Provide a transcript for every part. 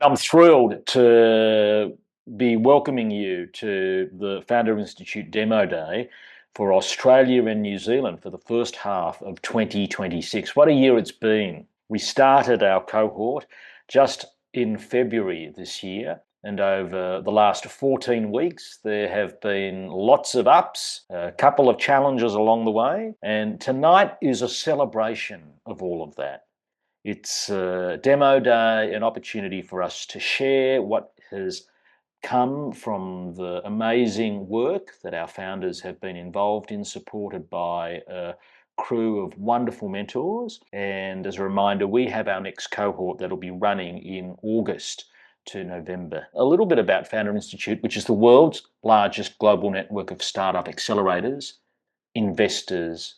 I'm thrilled to be welcoming you to the Founder Institute Demo Day for Australia and New Zealand for the first half of 2026. What a year it's been. We started our cohort just in February this year, and over the last 14 weeks, there have been lots of ups, a couple of challenges along the way, and tonight is a celebration of all of that. It's a demo day, an opportunity for us to share what has come from the amazing work that our founders have been involved in, supported by a crew of wonderful mentors. And as a reminder, we have our next cohort that'll be running in August to November. A little bit about Founder Institute, which is the world's largest global network of startup accelerators, investors,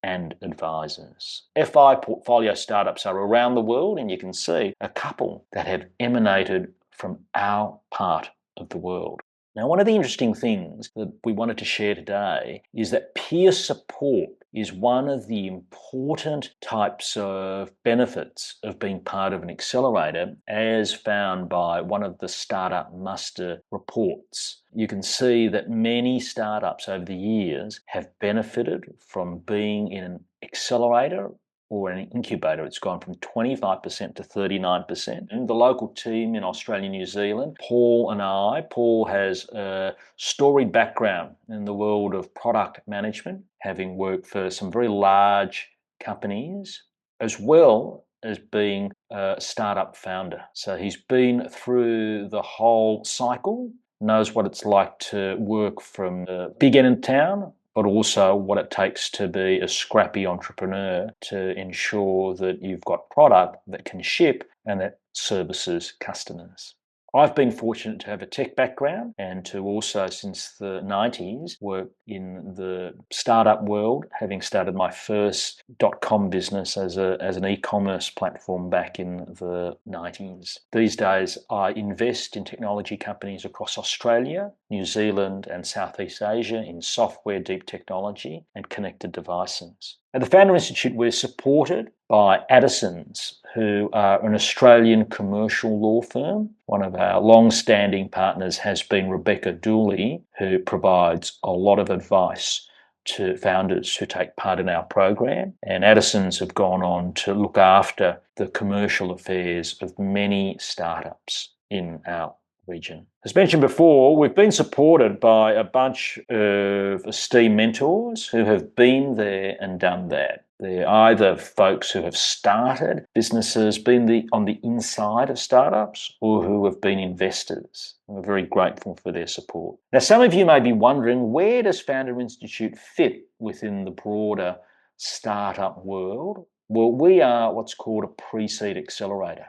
and advisors. FI portfolio startups are around the world, and you can see a couple that have emanated from our part of the world. Now, one of the interesting things that we wanted to share today is that peer support is one of the important types of benefits of being part of an accelerator, as found by one of the Startup Muster reports. You can see that many startups over the years have benefited from being in an accelerator or an incubator. It's gone from 25% to 39%. And the local team in Australia and New Zealand, Paul has a storied background in the world of product management, having worked for some very large companies, as well as being a startup founder. So he's been through the whole cycle, knows what it's like to work from the big end of town, but also what it takes to be a scrappy entrepreneur to ensure that you've got product that can ship and that services customers. I've been fortunate to have a tech background and to also, since the 90s, work in the startup world, having started my first .com business as an e-commerce platform back in the 90s. These days, I invest in technology companies across Australia, New Zealand, and Southeast Asia in software, deep technology, and connected devices. At the Founder Institute, we're supported by Addisons, who are an Australian commercial law firm. One of our long-standing partners has been Rebecca Dooley, who provides a lot of advice to founders who take part in our program. And Addisons have gone on to look after the commercial affairs of many startups in our region. As mentioned before, we've been supported by a bunch of esteemed mentors who have been there and done that. They're either folks who have started businesses, been on the inside of startups, or who have been investors. We're very grateful for their support. Now, some of you may be wondering, where does Founder Institute fit within the broader startup world? Well, we are what's called a pre-seed accelerator.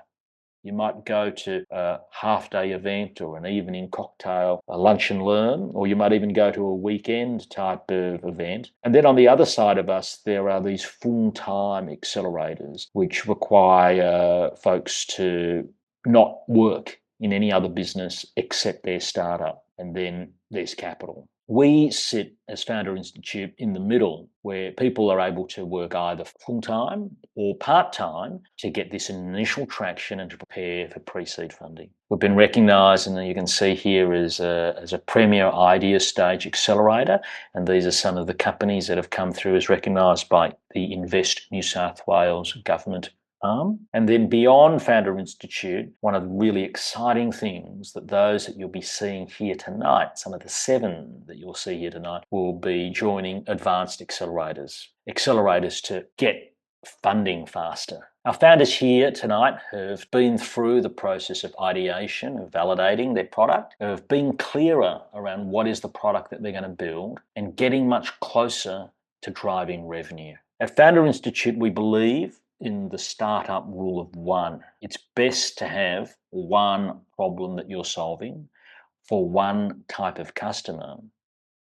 You might go to a half-day event or an evening cocktail, a lunch and learn, or you might even go to a weekend type of event. And then on the other side of us, there are these full-time accelerators, which require folks to not work in any other business except their startup. And then there's capital. We sit as Founder Institute in the middle, where people are able to work either full-time or part-time to get this initial traction and to prepare for pre-seed funding. We've been recognised, and you can see here, as a premier idea stage accelerator, and these are some of the companies that have come through as recognised by the Invest New South Wales government. And then beyond Founder Institute, one of the really exciting things that those that you'll be seeing here tonight, some of the 7 that you'll see here tonight, will be joining advanced accelerators to get funding faster. Our founders here tonight have been through the process of ideation, of validating their product, of being clearer around what is the product that they're going to build, and getting much closer to driving revenue. At Founder Institute, we believe in the startup rule of 1. It's best to have one problem that you're solving for one type of customer.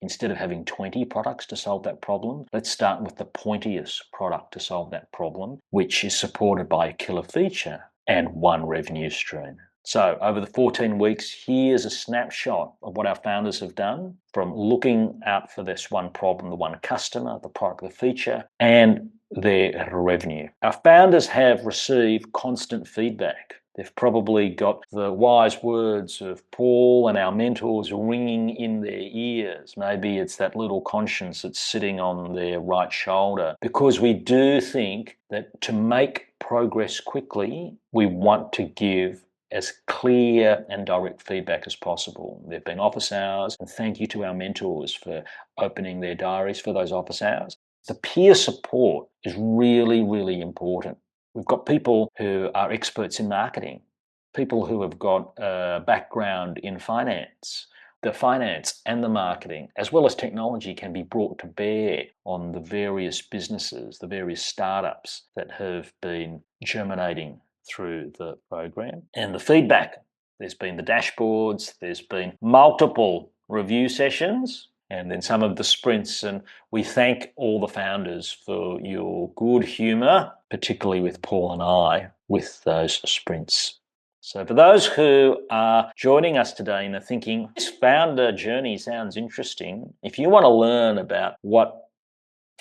Instead of having 20 products to solve that problem, let's start with the pointiest product to solve that problem, which is supported by a killer feature and one revenue stream. So over the 14 weeks, here's a snapshot of what our founders have done, from looking out for this one problem, the one customer, the product, the feature, and their revenue. Our founders have received constant feedback. They've probably got the wise words of Paul and our mentors ringing in their ears. Maybe it's that little conscience that's sitting on their right shoulder. Because we do think that to make progress quickly, we want to give as clear and direct feedback as possible. There have been office hours, and thank you to our mentors for opening their diaries for those office hours. The peer support is really, really important. We've got people who are experts in marketing, people who have got a background in finance. The finance and the marketing, as well as technology, can be brought to bear on the various businesses, the various startups that have been germinating through the program. And the feedback, there's been the dashboards, there's been multiple review sessions, and then some of the sprints. And we thank all the founders for your good humour, particularly with Paul and I, with those sprints. So for those who are joining us today and are thinking, this founder journey sounds interesting, if you want to learn about what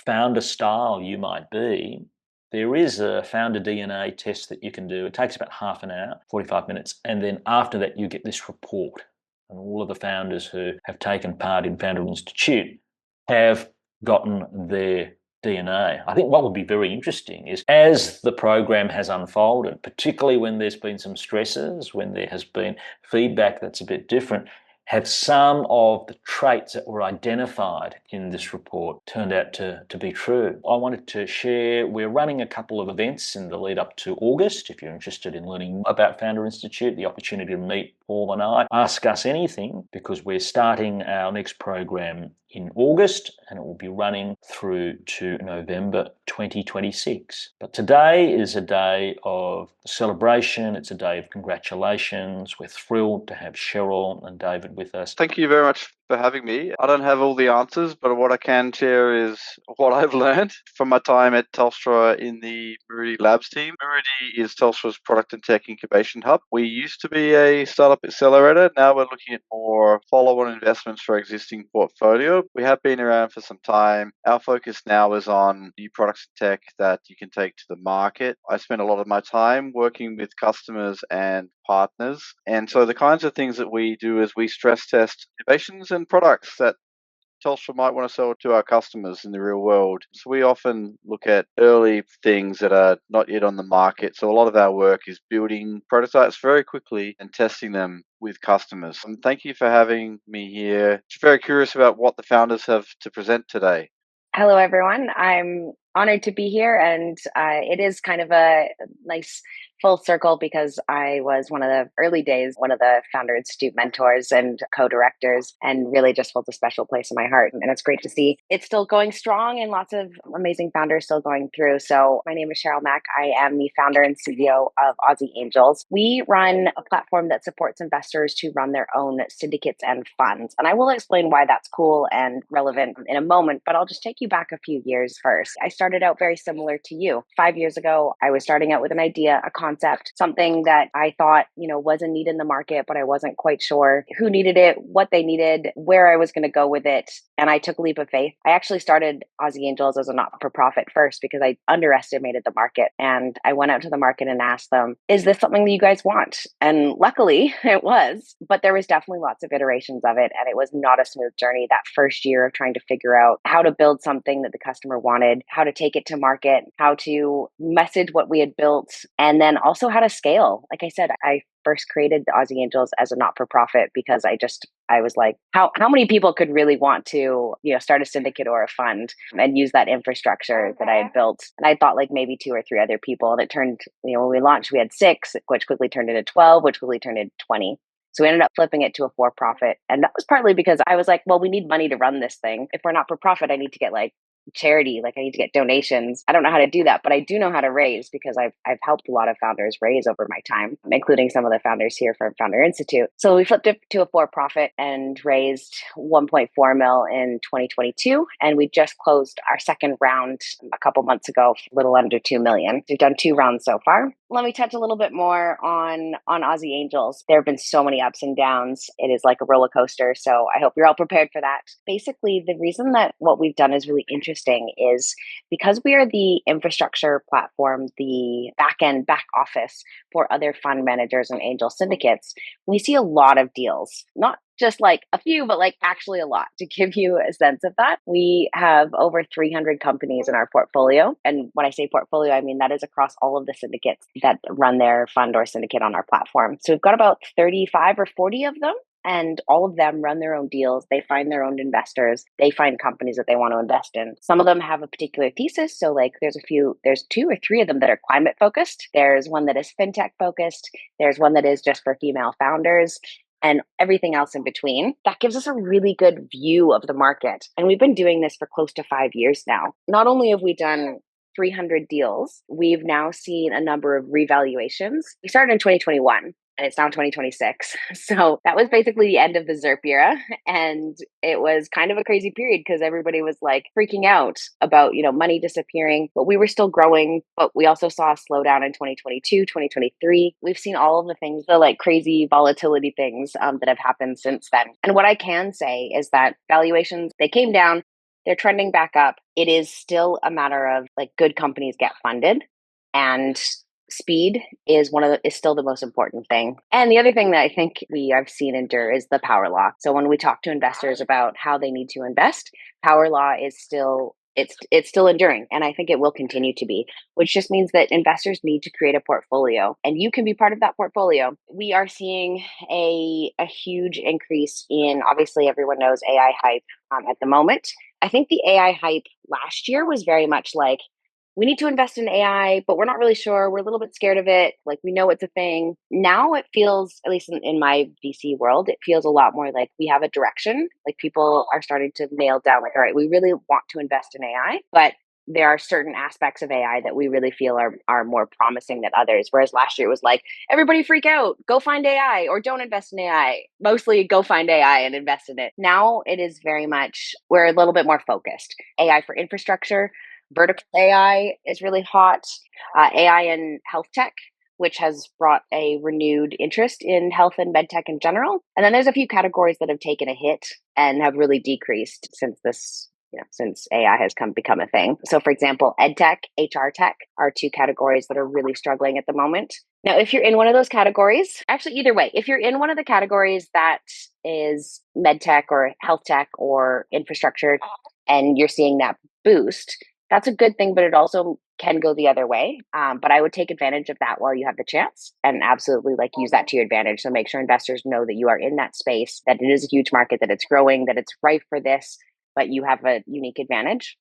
founder style you might be, there is a founder DNA test that you can do. It takes about half an hour, 45 minutes. And then after that, you get this report. And all of the founders who have taken part in Founder Institute have gotten their DNA. I think what would be very interesting is as the program has unfolded, particularly when there's been some stresses, when there has been feedback that's a bit different, have some of the traits that were identified in this report turned out to be true. I wanted to share, we're running a couple of events in the lead up to August. If you're interested in learning about Founder Institute, the opportunity to meet Paul and I, ask us anything, because we're starting our next program in August and it will be running through to November 2026. But today is a day of celebration. It's a day of congratulations. We're thrilled to have Cheryl and David with us. Thank you very much for having me. I don't have all the answers, but what I can share is what I've learned from my time at Telstra in the Meridian Labs team. Meridian is Telstra's product and tech incubation hub. We used to be a startup accelerator. Now we're looking at more follow-on investments for our existing portfolio. We have been around for some time. Our focus now is on new products and tech that you can take to the market. I spend a lot of my time working with customers and partners. And so the kinds of things that we do is we stress test innovations and products that Telstra might want to sell to our customers in the real world. So we often look at early things that are not yet on the market. So a lot of our work is building prototypes very quickly and testing them with customers. And thank you for having me here. Just very curious about what the founders have to present today. Hello, everyone. I'm honored to be here, and it is kind of a nice full circle because I was one of the early days, one of the Founder Institute mentors and co-directors, and really just holds a special place in my heart. And it's great to see it's still going strong and lots of amazing founders still going through. So my name is Cheryl Mack. I am the founder and CEO of Aussie Angels. We run a platform that supports investors to run their own syndicates and funds. And I will explain why that's cool and relevant in a moment, but I'll just take you back a few years first. I started out very similar to you. 5 years ago, I was starting out with an idea, a concept, something that I thought, was a need in the market, but I wasn't quite sure who needed it, what they needed, where I was going to go with it. And I took a leap of faith. I actually started Aussie Angels as a not-for-profit first because I underestimated the market. And I went out to the market and asked them, is this something that you guys want? And luckily it was, but there was definitely lots of iterations of it. And it was not a smooth journey that first year of trying to figure out how to build something that the customer wanted, how to take it to market, how to message what we had built, and then also how to scale. Like I said, I first created the Aussie Angels as a not-for-profit because I was like, how many people could really want to, start a syndicate or a fund and use that infrastructure that I had built? And I thought like maybe 2 or 3 other people. And it turned, when we launched, we had 6, which quickly turned into 12, which quickly turned into 20. So we ended up flipping it to a for-profit. And that was partly because I was like, well, we need money to run this thing. If we're not for profit, I need to get charity, I need to get donations. I don't know how to do that, but I do know how to raise because I've helped a lot of founders raise over my time, including some of the founders here from Founder Institute. So we flipped it to a for-profit and raised 1.4 mil in 2022. And we just closed our second round a couple months ago, a little under 2 million. We've done 2 rounds so far. let me touch a little bit more on Aussie Angels. There have been so many ups and downs. It is like a roller coaster. So I hope you're all prepared for that. Basically, the reason that what we've done is really interesting is because we are the infrastructure platform, the back office for other fund managers and angel syndicates. We see a lot of deals, not just like a few, but like actually a lot. To give you a sense of that, we have over 300 companies in our portfolio. And when I say portfolio, I mean that is across all of the syndicates that run their fund or syndicate on our platform. So we've got about 35 or 40 of them. And all of them run their own deals. They find their own investors. They find companies that they want to invest in. Some of them have a particular thesis. So like there's two or three of them that are climate focused. There's one that is fintech focused. There's one that is just for female founders, and everything else in between. That gives us a really good view of the market. And we've been doing this for close to 5 years now. Not only have we done 300 deals, we've now seen a number of revaluations. We started in 2021. And it's now 2026. So that was basically the end of the ZERP era. And it was kind of a crazy period because everybody was like freaking out about, money disappearing, but we were still growing. But we also saw a slowdown in 2022, 2023. We've seen all of the things, the like crazy volatility things that have happened since then. And what I can say is that valuations, they came down, they're trending back up. It is still a matter of like good companies get funded, and speed is still the most important thing. And the other thing that I think I've seen endure is the power law. So when we talk to investors about how they need to invest, power law is still it's still enduring, and I think it will continue to be, which just means that investors need to create a portfolio, and you can be part of that portfolio. We are seeing a huge increase in, obviously everyone knows AI hype at the moment. I think the AI hype last year was very much like, we need to invest in AI, but we're not really sure. We're a little bit scared of it. Like, we know it's a thing. Now it feels, at least in my VC world, it feels a lot more like we have a direction. Like, people are starting to nail down, like, all right, we really want to invest in AI, but there are certain aspects of AI that we really feel are more promising than others. Whereas last year it was like, everybody freak out, go find AI or don't invest in AI. Mostly go find AI and invest in it. Now it is very much, we're a little bit more focused. AI for infrastructure. Vertical AI is really hot. AI in health tech, which has brought a renewed interest in health and med tech in general. And then there's a few categories that have taken a hit and have really decreased since AI has become a thing. So for example, ed tech, HR tech are two categories that are really struggling at the moment. Now, if you're in one of those categories, actually either way, if you're in one of the categories that is med tech or health tech or infrastructure, and you're seeing that boost, that's a good thing, but it also can go the other way. But I would take advantage of that while you have the chance, and absolutely use that to your advantage. So make sure investors know that you are in that space, that it is a huge market, that it's growing, that it's ripe for this, but you have a unique advantage.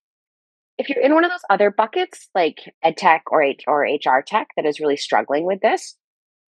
If you're in one of those other buckets, like ed tech or HR tech that is really struggling with this,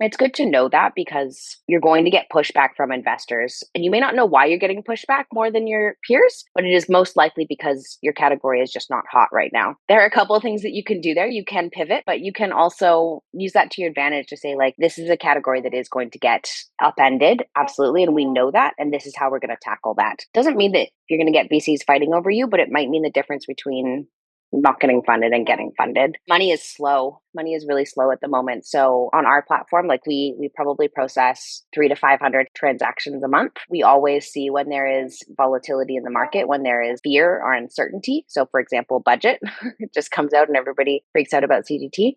it's good to know that, because you're going to get pushback from investors, and you may not know why you're getting pushback more than your peers, but it is most likely because your category is just not hot right now. There are a couple of things that you can do there. You can pivot, but you can also use that to your advantage to say, like, this is a category that is going to get upended. Absolutely. And we know that. And this is how we're going to tackle that. Doesn't mean that you're going to get VCs fighting over you, but it might mean the difference between not getting funded and getting funded. Money is slow. Money is really slow at the moment. So on our platform, like we probably process 300 to 500 transactions a month. We always see when there is volatility in the market, when there is fear or uncertainty. So for example, budget, it just comes out and everybody freaks out about CDT.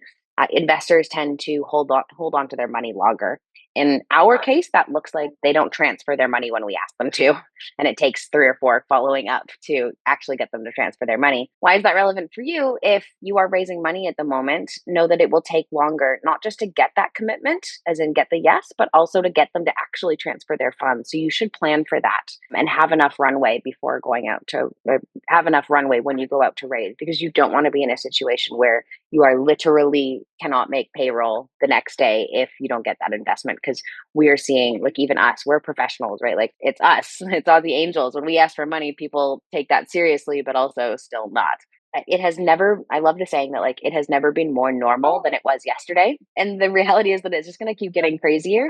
Investors tend to hold on to their money longer. In our case, that looks like they don't transfer their money when we ask them to, and it takes 3 or 4 following up to actually get them to transfer their money. Why is that relevant for you? If you are raising money at the moment, know that it will take longer, not just to get that commitment, as in get the yes, but also to get them to actually transfer their funds. So you should plan for that and have enough runway before going out to, or have enough runway when you go out to raise, because you don't want to be in a situation where you are literally cannot make payroll the next day if you don't get that investment. Because we're seeing, like, even us, we're professionals, right? Like, it's us, it's all the angels. When we ask for money, people take that seriously, but also still not. It has never, I love the saying that, like, it has never been more normal than it was yesterday. And the reality is that it's just going to keep getting crazier.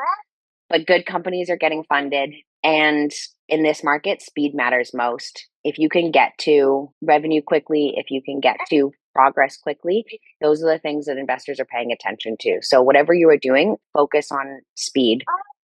But good companies are getting funded. And in this market, speed matters most. If you can get to revenue quickly, if you can get to progress quickly, those are the things that investors are paying attention to. So whatever you are doing, focus on speed,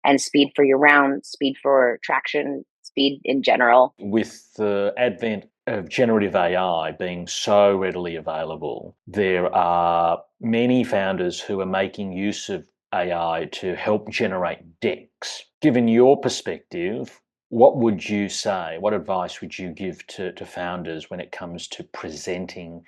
and speed for your round, speed for traction, speed in general. With the advent of generative AI being so readily available, there are many founders who are making use of AI to help generate decks. Given your perspective, what would you say? What advice would you give to founders when it comes to presenting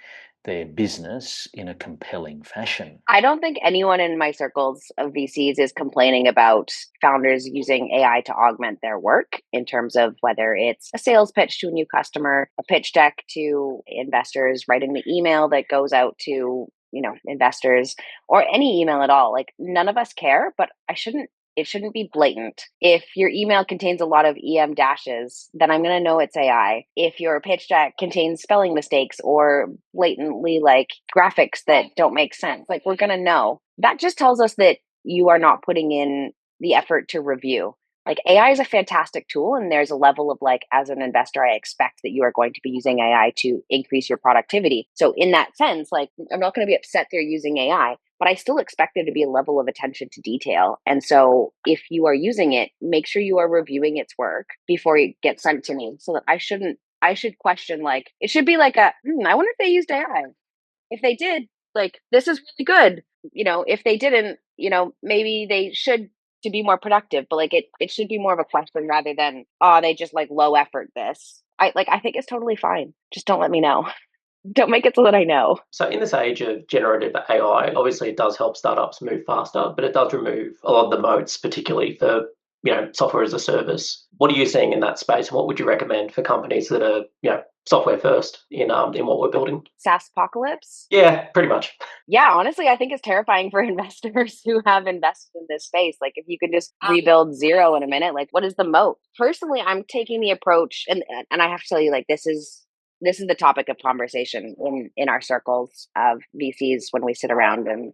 their business in a compelling fashion? I don't think anyone in my circles of VCs is complaining about founders using AI to augment their work in terms of whether it's a sales pitch to a new customer, a pitch deck to investors, writing the email that goes out to, investors, or any email at all. Like, none of us care, but it shouldn't be blatant. If your email contains a lot of EM dashes, then I'm going to know it's AI. If your pitch deck contains spelling mistakes or blatantly like graphics that don't make sense, like, we're going to know. That just tells us that you are not putting in the effort to review. Like, AI is a fantastic tool, and there's a level of like, as an investor, I expect that you are going to be using AI to increase your productivity. So in that sense, like, I'm not going to be upset they're using AI, but I still expect there to be a level of attention to detail. And so if you are using it, make sure you are reviewing its work before it gets sent to me, so that I should question, like, it should be like I wonder if they used AI. If they did, like, this is really good. If they didn't, maybe they should, to be more productive, but like, it should be more of a question rather than, oh, they just like low effort this. I think it's totally fine. Just don't let me know. Don't make it so that I know. So in this age of generative AI, obviously it does help startups move faster, but it does remove a lot of the moats, particularly for software as a service. What are you seeing in that space, and what would you recommend for companies that are software first in what we're building? SaaS apocalypse? Yeah, pretty much. Yeah, honestly, I think it's terrifying for investors who have invested in this space. Like, if you could just rebuild zero in a minute, like, what is the moat? Personally, I'm taking the approach, and I have to tell you, like, this is the topic of conversation in our circles of VCs when we sit around and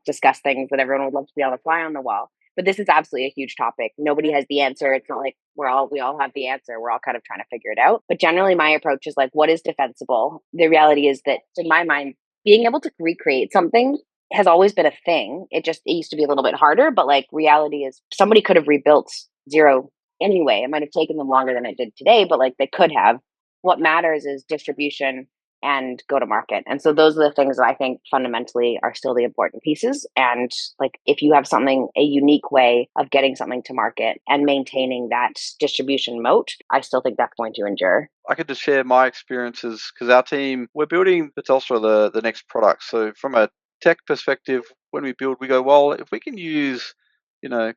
discuss things that everyone would love to be on the fly on the wall. But this is absolutely a huge topic. Nobody has the answer. It's not like we all have the answer. We're all kind of trying to figure it out. But generally, my approach is like, what is defensible? The reality is that, in my mind, being able to recreate something has always been a thing. It used to be a little bit harder, but like, reality is, somebody could have rebuilt zero anyway. It might have taken them longer than it did today, but like, they could have. What matters is distribution and go to market. And so those are the things that I think fundamentally are still the important pieces. And like, if you have a unique way of getting something to market and maintaining that distribution moat, I still think that's going to endure. I could just share my experiences, because our team, we're building the Telstra, the next product. So from a tech perspective, when we build, we go, well, if we can use,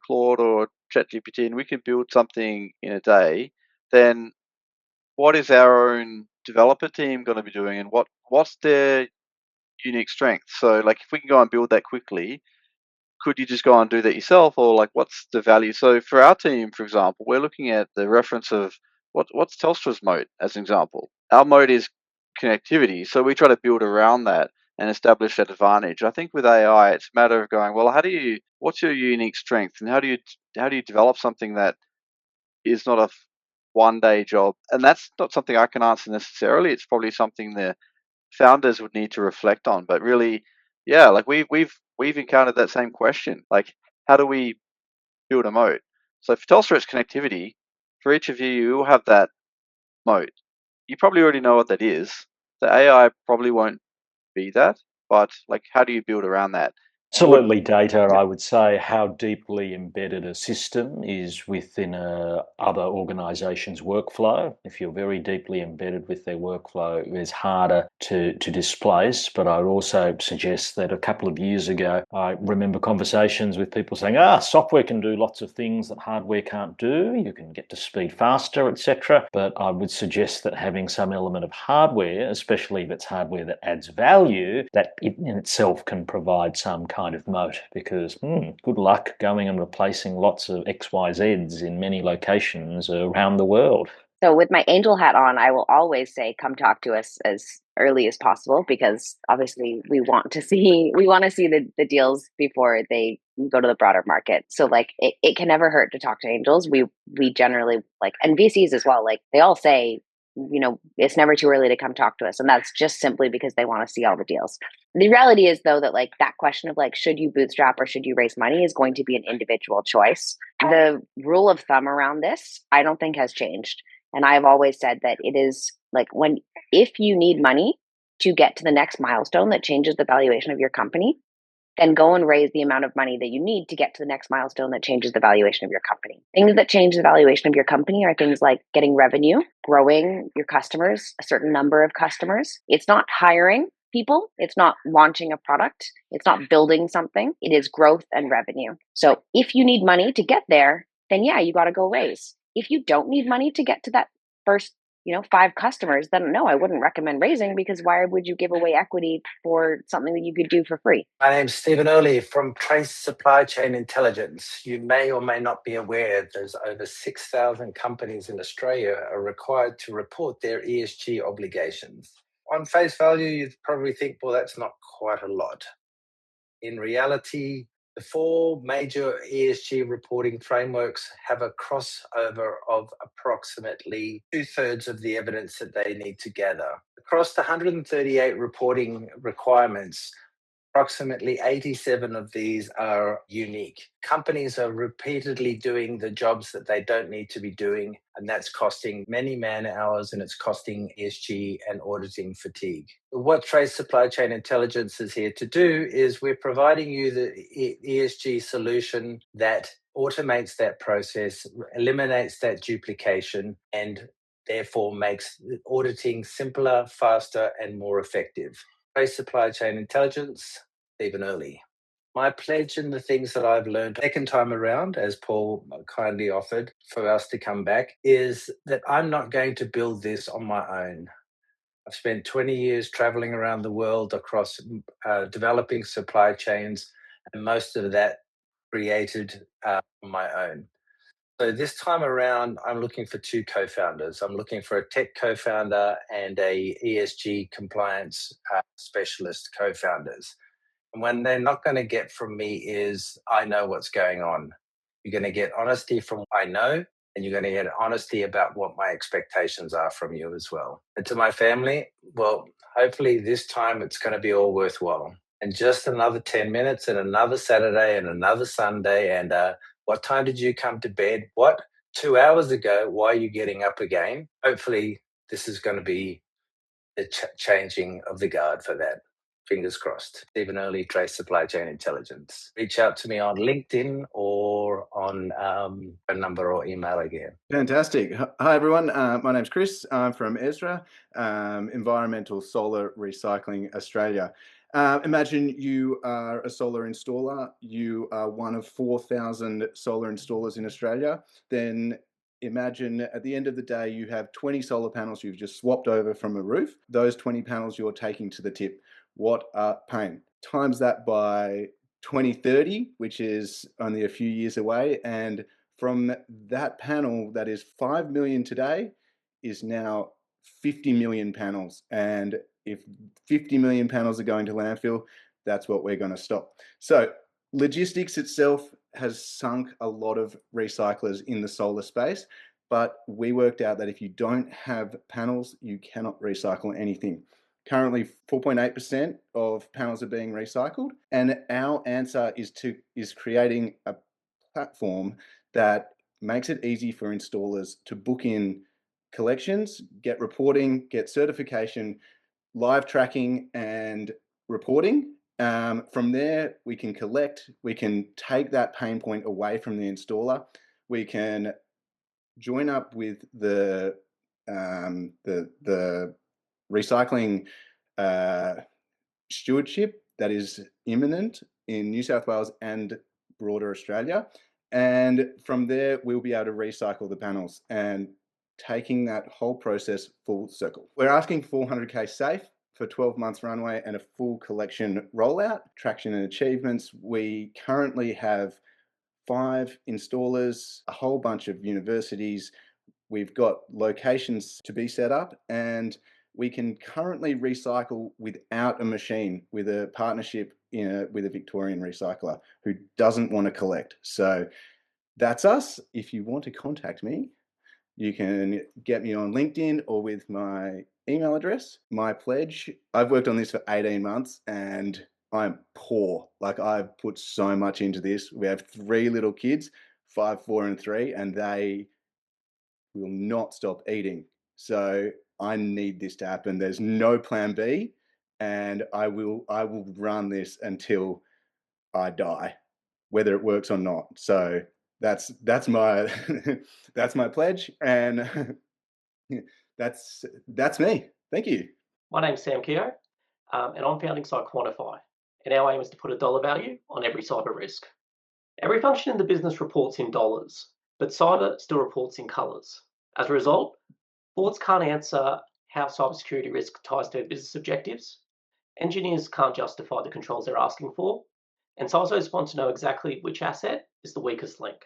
Claude or ChatGPT, and we can build something in a day, then what is our own developer team going to be doing, and what's their unique strength? So like, if we can go and build that quickly, could you just go and do that yourself, or like, what's the value? So for our team, for example, we're looking at the reference of what's Telstra's moat as an example. Our moat is connectivity, so we try to build around that and establish that advantage. I think with AI, it's a matter of going, well, what's your unique strength, and how do you develop something that is not a one-day job? And that's not something I can answer necessarily. It's probably something the founders would need to reflect on. But really, yeah, like we've encountered that same question. Like, how do we build a moat? So for Telstra, it's connectivity. For each of you, you will have that moat. You probably already know what that is. The AI probably won't be that, but like, how do you build around that? Absolutely, data. I would say how deeply embedded a system is within other organisations' workflow. If you're very deeply embedded with their workflow, it's harder to displace. But I would also suggest that a couple of years ago, I remember conversations with people saying, software can do lots of things that hardware can't do. You can get to speed faster, etc. But I would suggest that having some element of hardware, especially if it's hardware that adds value, that in itself can provide some kind of moat, because good luck going and replacing lots of XYZs in many locations around the world. So with my angel hat on, I will always say, come talk to us as early as possible, because obviously we want to see the deals before they go to the broader market. So like, it can never hurt to talk to angels. We generally, like, and VCs as well, like, they all say, it's never too early to come talk to us. And that's just simply because they want to see all the deals. The reality is, though, that like that question of like, should you bootstrap or should you raise money is going to be an individual choice. The rule of thumb around this, I don't think has changed. And I've always said that it is like if you need money to get to the next milestone that changes the valuation of your company, then go and raise the amount of money that you need to get to the next milestone that changes the valuation of your company. Things that change the valuation of your company are things like getting revenue, growing your customers, a certain number of customers. It's not hiring people. It's not launching a product. It's not building something. It is growth and revenue. So if you need money to get there, then yeah, you got to go raise. If you don't need money to get to that first 5 customers, then no, I wouldn't recommend raising, because why would you give away equity for something that you could do for free? My name's Stephen Early from Trace Supply Chain Intelligence. You may or may not be aware there's over 6,000 companies in Australia are required to report their ESG obligations. On face value, you'd probably think, well, that's not quite a lot. In reality, the 4 major ESG reporting frameworks have a crossover of approximately 2/3 of the evidence that they need to gather. Across the 138 reporting requirements, approximately 87 of these are unique. Companies are repeatedly doing the jobs that they don't need to be doing, and that's costing many man hours, and it's costing ESG and auditing fatigue. What Trace Supply Chain Intelligence is here to do is we're providing you the ESG solution that automates that process, eliminates that duplication, and therefore makes auditing simpler, faster, and more effective. Trace Supply Chain Intelligence, Stephen Early. My pledge and the things that I've learned second time around, as Paul kindly offered for us to come back, is that I'm not going to build this on my own. I've spent 20 years traveling around the world across developing supply chains, and most of that created on my own. So this time around, I'm looking for 2 co-founders. I'm looking for a tech co-founder and a ESG compliance specialist co-founders. And what they're not going to get from me is, I know what's going on. You're going to get honesty from what I know, and you're going to get honesty about what my expectations are from you as well. And to my family, well, hopefully this time it's going to be all worthwhile. And just another 10 minutes and another Saturday and another Sunday. And what time did you come to bed? What? 2 hours ago? Why are you getting up again? Hopefully this is going to be the changing of the guard for that. Fingers crossed. Stephen Early, Trace Supply Chain Intelligence. Reach out to me on LinkedIn or on phone number or email again. Fantastic. Hi, everyone. My name's Chris. I'm from Ezra, Environmental Solar Recycling Australia. Imagine you are a solar installer. You are one of 4,000 solar installers in Australia. Then imagine at the end of the day, you have 20 solar panels you've just swapped over from a roof. Those 20 panels you're taking to the tip. What a pain. Times that by 2030, which is only a few years away. And from that panel that is 5 million today is now 50 million panels. And if 50 million panels are going to landfill, that's what we're going to stop. So logistics itself has sunk a lot of recyclers in the solar space, but we worked out that if you don't have panels, you cannot recycle anything. Currently, 4.8% of panels are being recycled, and our answer is creating a platform that makes it easy for installers to book in collections, get reporting, get certification, live tracking, and reporting. From there, we can collect. We can take that pain point away from the installer. We can join up with the recycling stewardship that is imminent in New South Wales and broader Australia. And from there, we'll be able to recycle the panels and taking that whole process full circle. We're asking 400K safe for 12 months runway and a full collection rollout, traction and achievements. We currently have 5 installers, a whole bunch of universities. We've got locations to be set up, and we can currently recycle without a machine with a partnership with a Victorian recycler who doesn't want to collect. So that's us. If you want to contact me, You can get me on LinkedIn or with my email address. My pledge, I've worked on this for 18 months and I'm poor. Like, I've put so much into this. We have 3 little kids, 5, 4, and 3, and they will not stop eating. So I need this to happen. There's no plan B, and I will run this until I die, whether it works or not. So that's my that's my pledge, and that's me. Thank you. My name's Sam Keogh, and I'm founding Quantify, and our aim is to put a dollar value on every cyber risk. Every function in the business reports in dollars, but cyber still reports in colours. As a result, boards can't answer how cybersecurity risk ties to their business objectives. Engineers can't justify the controls they're asking for, and CISOs want to know exactly which asset is the weakest link.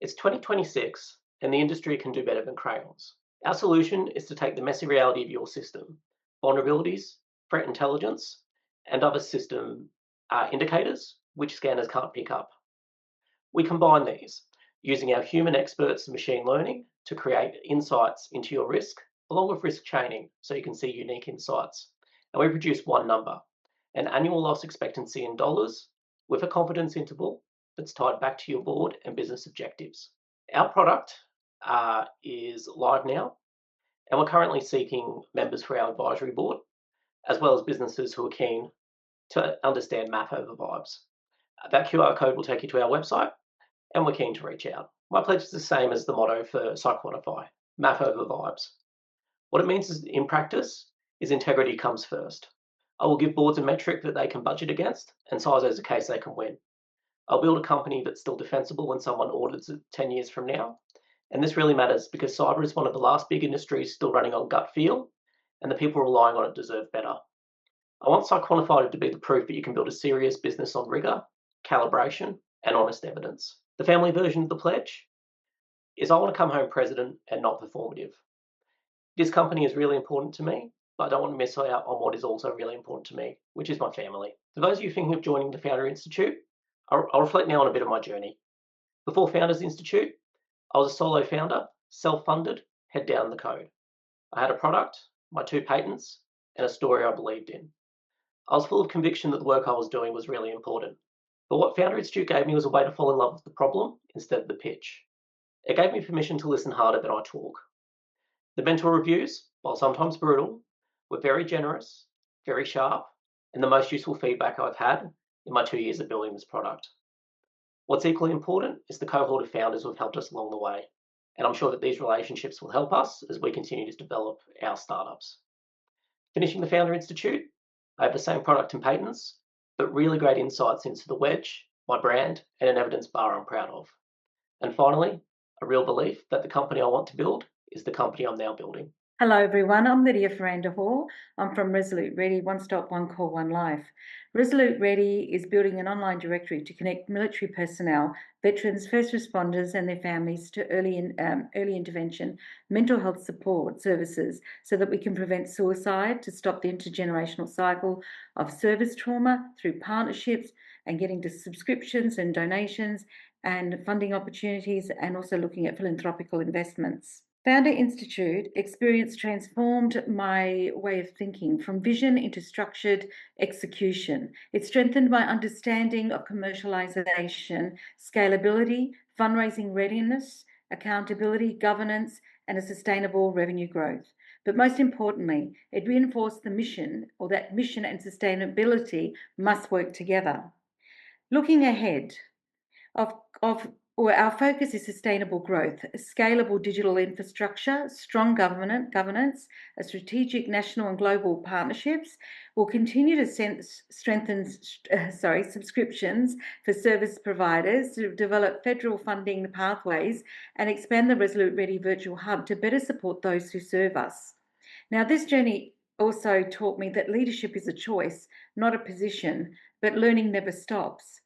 It's 2026, and the industry can do better than crayons. Our solution is to take the messy reality of your system, vulnerabilities, threat intelligence, and other system indicators which scanners can't pick up. We combine these using our human experts and machine learning to create insights into your risk, along with risk chaining, so you can see unique insights. And we produce one number, an annual loss expectancy in dollars with a confidence interval that's tied back to your board and business objectives. Our product is live now, and we're currently seeking members for our advisory board, as well as businesses who are keen to understand Math over Vibes. That QR code will take you to our website, and we're keen to reach out. My pledge is the same as the motto for Quantify, Math over Vibes. What it means is, in practice, is integrity comes first. I will give boards a metric that they can budget against, and CISOs a case they can win. I'll build a company that's still defensible when someone audits it 10 years from now. And this really matters because cyber is one of the last big industries still running on gut feel, and the people relying on it deserve better. I want Quantified to be the proof that you can build a serious business on rigor, calibration, and honest evidence. The family version of the pledge is I want to come home president and not performative. This company is really important to me, but I don't want to miss out on what is also really important to me, which is my family. For those of you thinking of joining the Founder Institute, I'll reflect now on a bit of my journey. Before Founders Institute, I was a solo founder, self-funded, head down in the code. I had a product, my 2 patents, and a story I believed in. I was full of conviction that the work I was doing was really important. But what Founder Institute gave me was a way to fall in love with the problem instead of the pitch. It gave me permission to listen harder than I talk. The mentor reviews, while sometimes brutal, were very generous, very sharp, and the most useful feedback I've had in my 2 years of building this product. What's equally important is the cohort of founders who have helped us along the way, and I'm sure that these relationships will help us as we continue to develop our startups. Finishing the Founder Institute, I have the same product and patents, but really great insights into the wedge, my brand, and an evidence bar I'm proud of. And finally, a real belief that the company I want to build is the company I'm now building. Hello everyone, I'm Lydia Ferranda Hall. I'm from Resolute Ready, One Stop, One Call, One Life. Resolute Ready is building an online directory to connect military personnel, veterans, first responders and their families to early intervention, mental health support services so that we can prevent suicide, to stop the intergenerational cycle of service trauma through partnerships and getting to subscriptions and donations and funding opportunities, and also looking at philanthropical investments. Founder Institute experience transformed my way of thinking from vision into structured execution. It strengthened my understanding of commercialization, scalability, fundraising readiness, accountability, governance, and a sustainable revenue growth. But most importantly, it reinforced the mission, or that mission and sustainability must work together. Looking ahead, our focus is sustainable growth, scalable digital infrastructure, strong governance, a strategic national and global partnerships. We'll continue to strengthen subscriptions for service providers, to develop federal funding pathways, and expand the Resolute Ready Virtual Hub to better support those who serve us. Now, this journey also taught me that leadership is a choice, not a position, but learning never stops.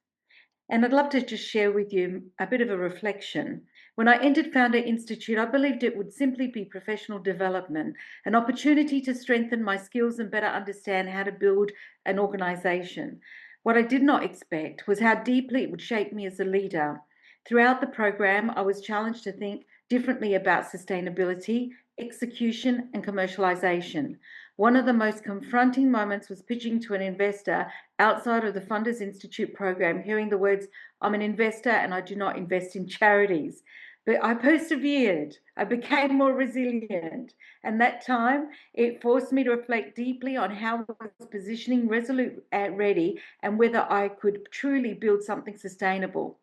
And I'd love to just share with you a bit of a reflection. When I entered Founder Institute, I believed it would simply be professional development, an opportunity to strengthen my skills and better understand how to build an organisation. What I did not expect was how deeply it would shape me as a leader. Throughout the program, I was challenged to think differently about sustainability, execution, and commercialization. One of the most confronting moments was pitching to an investor outside of the Funders Institute program, hearing the words, "I'm an investor and I do not invest in charities." But I persevered. I became more resilient. And that time, it forced me to reflect deeply on how I was positioning Resolute Ready and whether I could truly build something sustainable.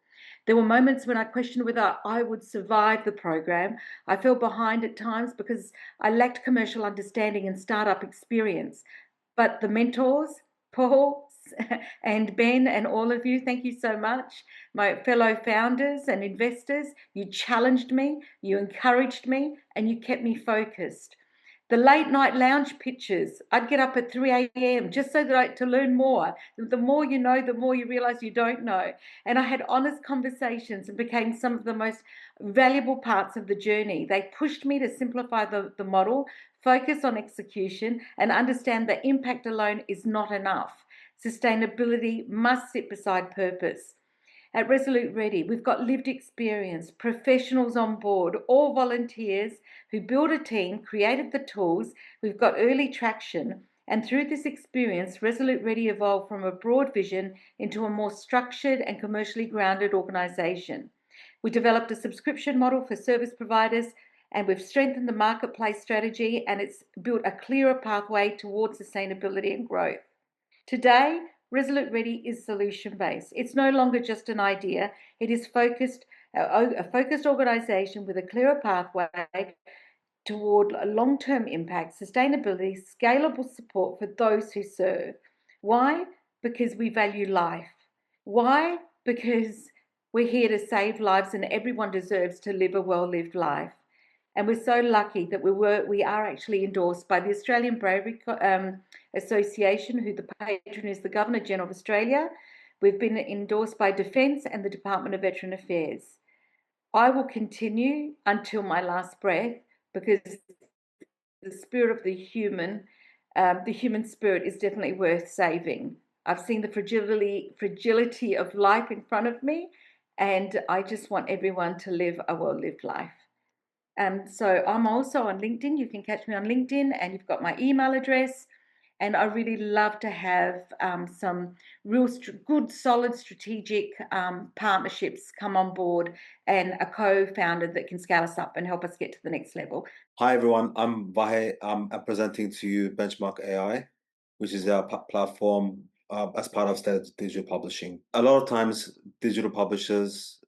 There were moments when I questioned whether I would survive the program. I fell behind at times because I lacked commercial understanding and startup experience. But the mentors, Paul and Ben, and all of you, thank you so much. My fellow founders and investors, you challenged me, you encouraged me, and you kept me focused. The late night lounge pitches, I'd get up at 3 a.m. just so that to learn more. The more you know, the more you realize you don't know. And I had honest conversations and became some of the most valuable parts of the journey. They pushed me to simplify the model, focus on execution, and understand that impact alone is not enough. Sustainability must sit beside purpose. At Resolute Ready, we've got lived experience, professionals on board, all volunteers who built a team, created the tools. We've got early traction. And through this experience, Resolute Ready evolved from a broad vision into a more structured and commercially grounded organisation. We developed a subscription model for service providers, and we've strengthened the marketplace strategy, and it's built a clearer pathway towards sustainability and growth. Today, Resolute Ready is solution-based. It's no longer just an idea. It is a focused organisation with a clearer pathway toward long-term impact, sustainability, scalable support for those who serve. Why? Because we value life. Why? Because we're here to save lives and everyone deserves to live a well-lived life. And we're so lucky that we are actually endorsed by the Australian Bravery Association, who the patron is the Governor-General of Australia. We've been endorsed by Defence and the Department of Veteran Affairs. I will continue until my last breath, because the spirit of the human spirit is definitely worth saving. I've seen the fragility of life in front of me, and I just want everyone to live a well-lived life. So I'm also on LinkedIn. You can catch me on LinkedIn, and you've got my email address. And I really love to have some real good, solid strategic partnerships come on board, and a co-founder that can scale us up and help us get to the next level. Hi everyone, I'm Vahe. I'm presenting to you Benchmark AI, which is our platform as part of digital publishing. A lot of times, digital publishers,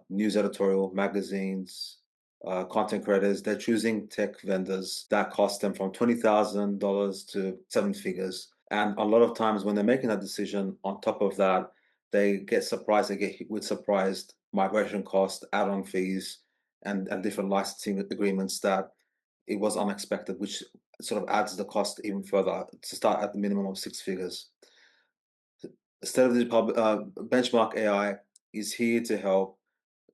news editorial, magazines, content creators, they're choosing tech vendors that cost them from $20,000 to seven figures. And a lot of times when they're making that decision, on top of that, they get surprised, they get hit with surprised migration costs, add-on fees, and different licensing agreements that it was unexpected, which sort of adds the cost even further to start at the minimum of six figures. Instead of this Benchmark AI is here to help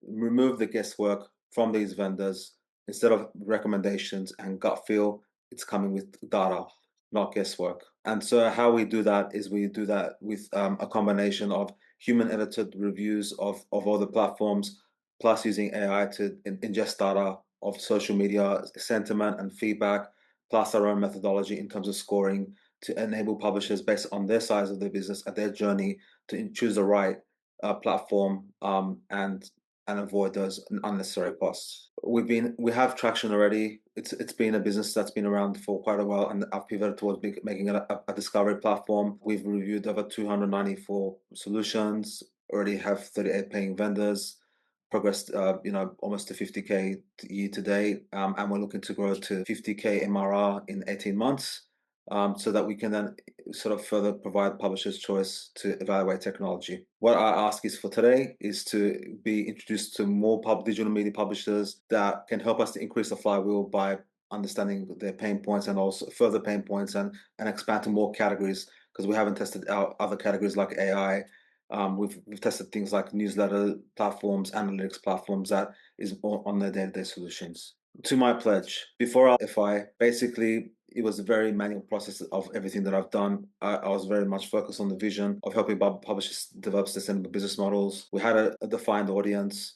remove the guesswork from these vendors. Instead of recommendations and gut feel, it's coming with data, not guesswork. And so how we do that is we do that with a combination of human edited reviews of all the platforms, plus using AI to ingest data of social media sentiment and feedback, plus our own methodology in terms of scoring to enable publishers based on their size of their business and their journey to choose the right platform and avoid those unnecessary costs. We have traction already. It's been a business that's been around for quite a while, and I've pivoted towards making it a discovery platform. We've reviewed over 294 solutions, already have 38 paying vendors, progressed almost to 50K year to date, and we're looking to grow to 50K MRR in 18 months. So that we can then sort of further provide publishers choice to evaluate technology. What I ask is for today is to be introduced to more digital media publishers that can help us to increase the flywheel by understanding their pain points and also further pain points and expand to more categories, because we haven't tested out other categories like AI. We've tested things like newsletter platforms, analytics platforms that is on their day-to-day solutions. To my pledge, before FI, basically it was a very manual process of everything that I've done. I was very much focused on the vision of helping publishers develop sustainable business models. We had a defined audience.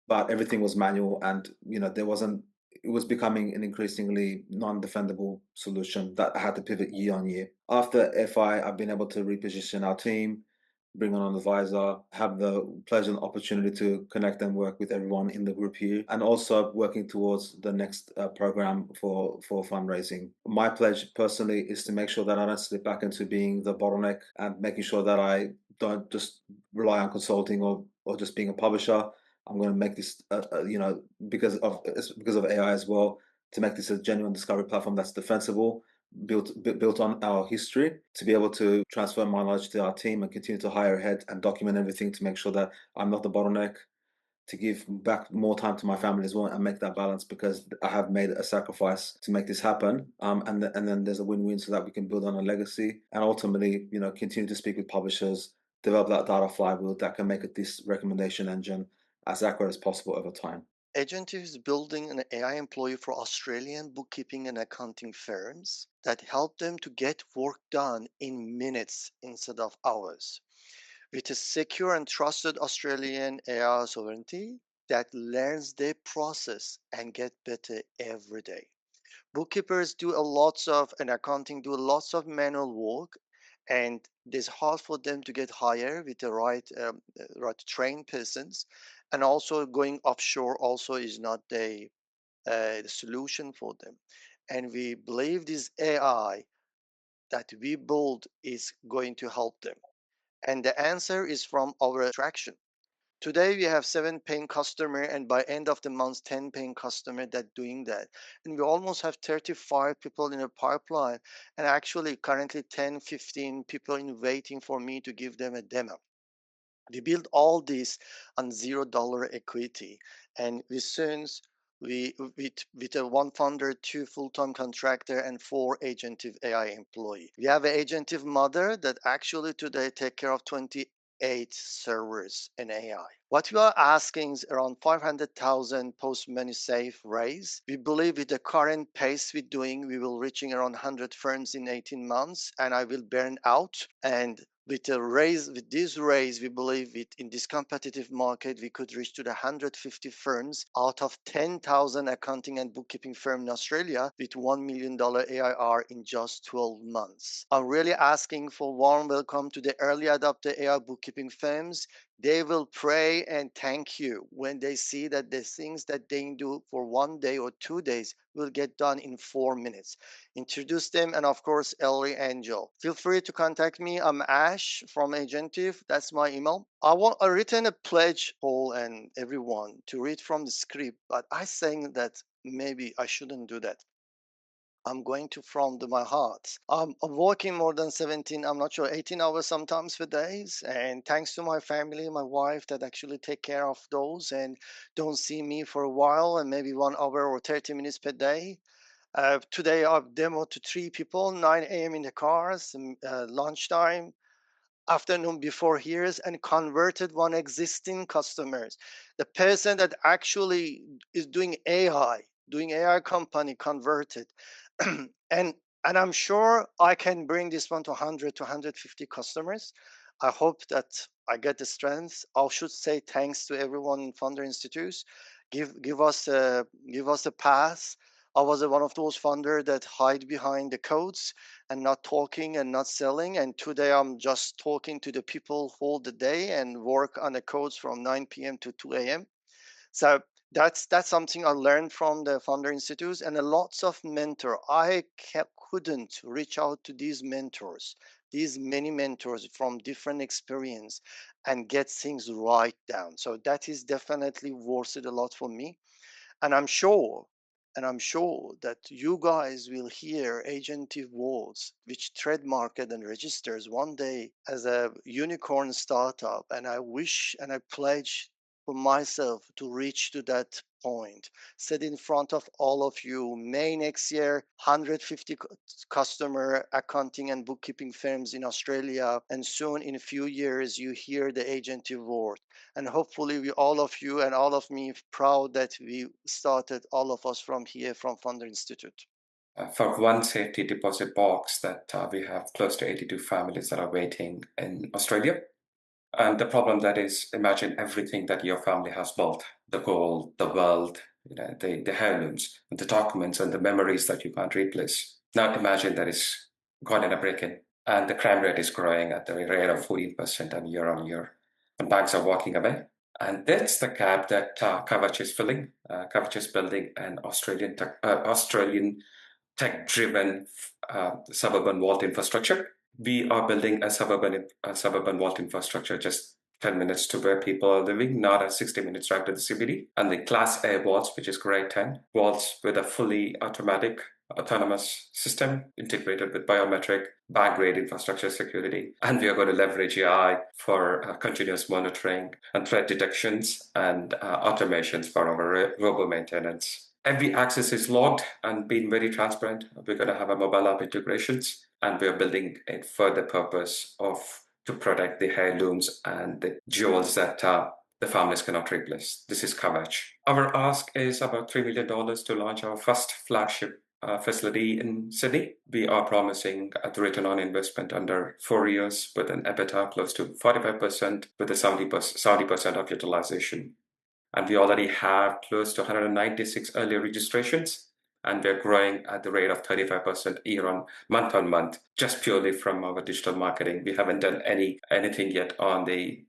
but everything was manual, and it was becoming an increasingly non-defendable solution that I had to pivot year on year. After FI, I've been able to reposition our team, bring on an advisor, have the pleasure and opportunity to connect and work with everyone in the group here, and also working towards the next program for fundraising. My pledge personally is to make sure that I don't slip back into being the bottleneck, and making sure that I don't just rely on consulting or just being a publisher. I'm going to make this, because of AI as well, to make this a genuine discovery platform that's defensible, built on our history, to be able to transfer my knowledge to our team and continue to hire ahead and document everything to make sure that I'm not the bottleneck, to give back more time to my family as well and make that balance, because I have made a sacrifice to make this happen. And then there's a win-win, so that we can build on a legacy and ultimately, continue to speak with publishers, develop that data flywheel that can make this recommendation engine as accurate as possible over time. Agentive is building an AI employee for Australian bookkeeping and accounting firms that help them to get work done in minutes instead of hours, with a secure and trusted Australian AI sovereignty that learns their process and get better every day. Bookkeepers do a lots of, and accounting do lots of manual work, and it's hard for them to get hired with the right trained persons, and also going offshore also is not the solution for them. And we believe this AI that we build is going to help them. And the answer is from our traction. Today we have 7 paying customer, and by end of the month 10 paying customer that doing that, and we almost have 35 people in a pipeline, and actually currently 10-15 people in waiting for me to give them a demo. We build all this on $0 equity, and with a one founder, 2 full-time contractor, and 4 agentive AI employee. We have an agentive mother that actually today take care of 28 servers and AI. What we are asking is around 500,000 post-money safe raise. We believe with the current pace we're doing, we will reaching around 100 firms in 18 months, and I will burn out. And with this raise, we believe in this competitive market, we could reach to the 150 firms out of 10,000 accounting and bookkeeping firms in Australia with $1 million ARR in just 12 months. I'm really asking for warm welcome to the early adopter AI bookkeeping firms. They will pray and thank you when they see that the things that they do for 1 day or 2 days will get done in 4 minutes. Introduce them, and of course, Ellie Angel. Feel free to contact me. I'm Ash from Agentive. That's my email. I written a pledge, Paul and everyone, to read from the script, but I saying that maybe I shouldn't do that. I'm going to from my heart. I'm working more than 17, I'm not sure, 18 hours sometimes for days. And thanks to my family, my wife that actually take care of those and don't see me for a while, and maybe 1 hour or 30 minutes per day. Today I've demoed to 3 people, 9 a.m. in the cars, lunchtime, afternoon before here's, and converted 1 existing customers. The person that actually is doing AI company converted. and and I'm sure I can bring this one to 100 to 150 customers. I hope that I get the strength. I should say thanks to everyone in Founder Institute. Give us a pass. I was one of those founder that hide behind the codes and not talking and not selling. And today I'm just talking to the people all the day and work on the codes from 9 p.m. to 2 a.m. So that's something I learned from the Founder Institute, and a lots of mentor. I couldn't reach out to these mentors, these many mentors from different experience, and get things right down. So that is definitely worth it a lot for me. And I'm sure that you guys will hear agentive words which trademarked and registers one day as a unicorn startup. And I wish and I pledge for myself to reach to that point. Sit in front of all of you. May next year, 150 customer accounting and bookkeeping firms in Australia. And soon in a few years, you hear the agentive word. And hopefully we all of you and all of me proud that we started all of us from here from Founder Institute. For one safety deposit box that we have close to 82 families that are waiting in Australia. And the problem that is, imagine everything that your family has built, the gold, the wealth, the heirlooms, the documents and the memories that you can't replace. Now imagine that is gone in a break-in, and the crime rate is growing at the rate of 14% and year on year. And banks are walking away. And that's the gap that Kavach is filling. Kavach is building an Australian tech-driven suburban vault infrastructure. We are building a suburban vault infrastructure just 10 minutes to where people are living, not a 60 minutes drive to the CBD. And the Class A vaults, which is grade 10, vaults with a fully automatic autonomous system integrated with biometric bank-grade infrastructure security. And we are going to leverage AI for continuous monitoring and threat detections and automations for our robo maintenance. Every access is logged and being very transparent. We're going to have a mobile app integrations, and we're building it for the purpose of to protect the heirlooms and the jewels that the families cannot replace. This is Kavach. Our ask is about $3 million to launch our first flagship facility in Sydney. We are promising the return on investment under 4 years with an EBITDA close to 45% with a 70% of utilization. And we already have close to 196 early registrations, and we're growing at the rate of 35% month on month, just purely from our digital marketing. We haven't done anything yet on the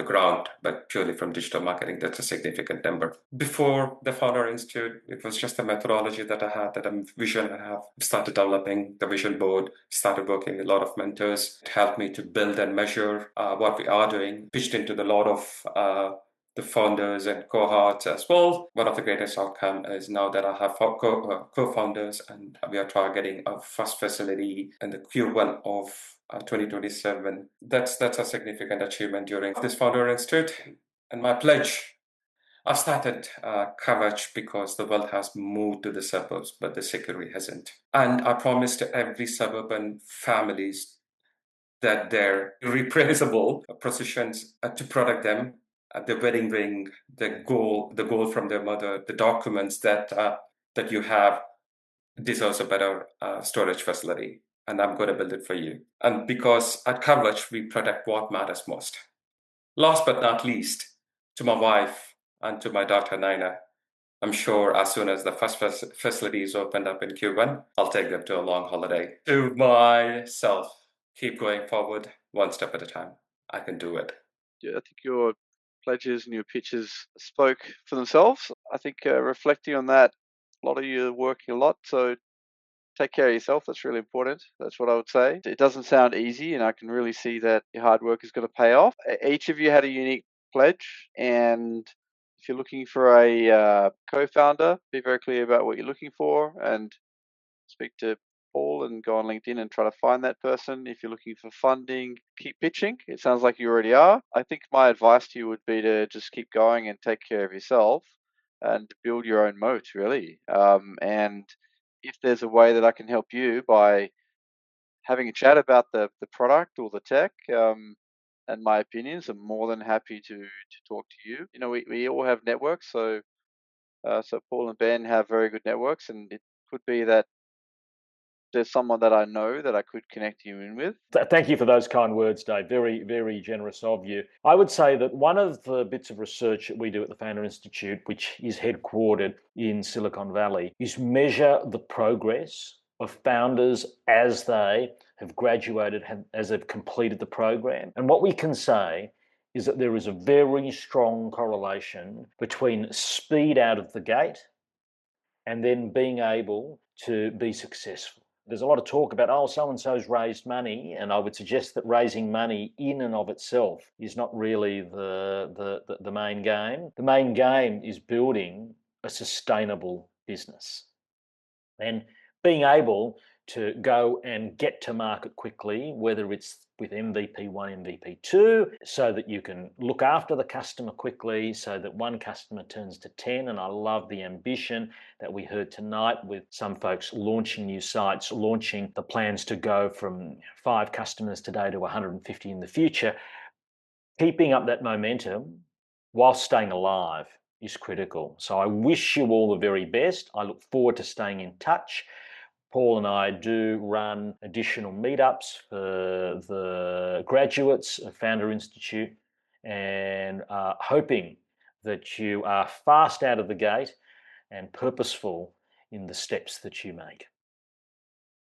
ground, but purely from digital marketing. That's a significant number. Before the Founder Institute, it was just a methodology that I had, that a vision I have. Started developing the vision board, started working with a lot of mentors. It helped me to build and measure what we are doing, pitched into the lot of the founders and cohorts as well. One of the greatest outcome is now that I have co-founders, and we are targeting our first facility in the Q1 of 2027. That's a significant achievement during this Founder Institute. And my pledge, I've started Kavach because the wealth has moved to the suburbs, but the security hasn't. And I promise to every suburban families that their irreplaceable positions to protect them, the wedding ring, the gold from their mother, the documents that you have deserves a better storage facility, and I'm going to build it for you. And because at Kavach we protect what matters most. Last but not least, to my wife and to my daughter Naina, I'm sure as soon as the first facility is opened up in Q1, I'll take them to a long holiday. To myself, keep going forward one step at a time. I can do it. Yeah, I think your pledges and your pitches spoke for themselves. I think reflecting on that, a lot of you are working a lot, so take care of yourself. That's really important. That's what I would say. It doesn't sound easy, and I can really see that your hard work is going to pay off. Each of you had a unique pledge, and if you're looking for a co-founder, be very clear about what you're looking for and speak to Paul and go on LinkedIn and try to find that person. If you're looking for funding, keep pitching. It sounds like you already are. I think my advice to you would be to just keep going and take care of yourself and build your own moat, really. And if there's a way that I can help you by having a chat about the product or the tech and my opinions, I'm more than happy to talk to you. You know, we all have networks, so Paul and Ben have very good networks, and it could be that there's someone that I know that I could connect you in with. Thank you for those kind words, Dave. Very, very generous of you. I would say that one of the bits of research that we do at the Founder Institute, which is headquartered in Silicon Valley, is measure the progress of founders as they have graduated, as they've completed the program. And what we can say is that there is a very strong correlation between speed out of the gate and then being able to be successful. There's a lot of talk about, oh, so-and-so's raised money, and I would suggest that raising money in and of itself is not really the main game. The main game is building a sustainable business and being able to go and get to market quickly, whether it's with MVP 1, MVP 2, so that you can look after the customer quickly, so that one customer turns to 10. And I love the ambition that we heard tonight with some folks launching new sites, launching the plans to go from 5 customers today to 150 in the future. Keeping up that momentum while staying alive is critical. So I wish you all the very best. I look forward to staying in touch. Paul and I do run additional meetups for the graduates of Founder Institute. and hoping that you are fast out of the gate and purposeful in the steps that you make.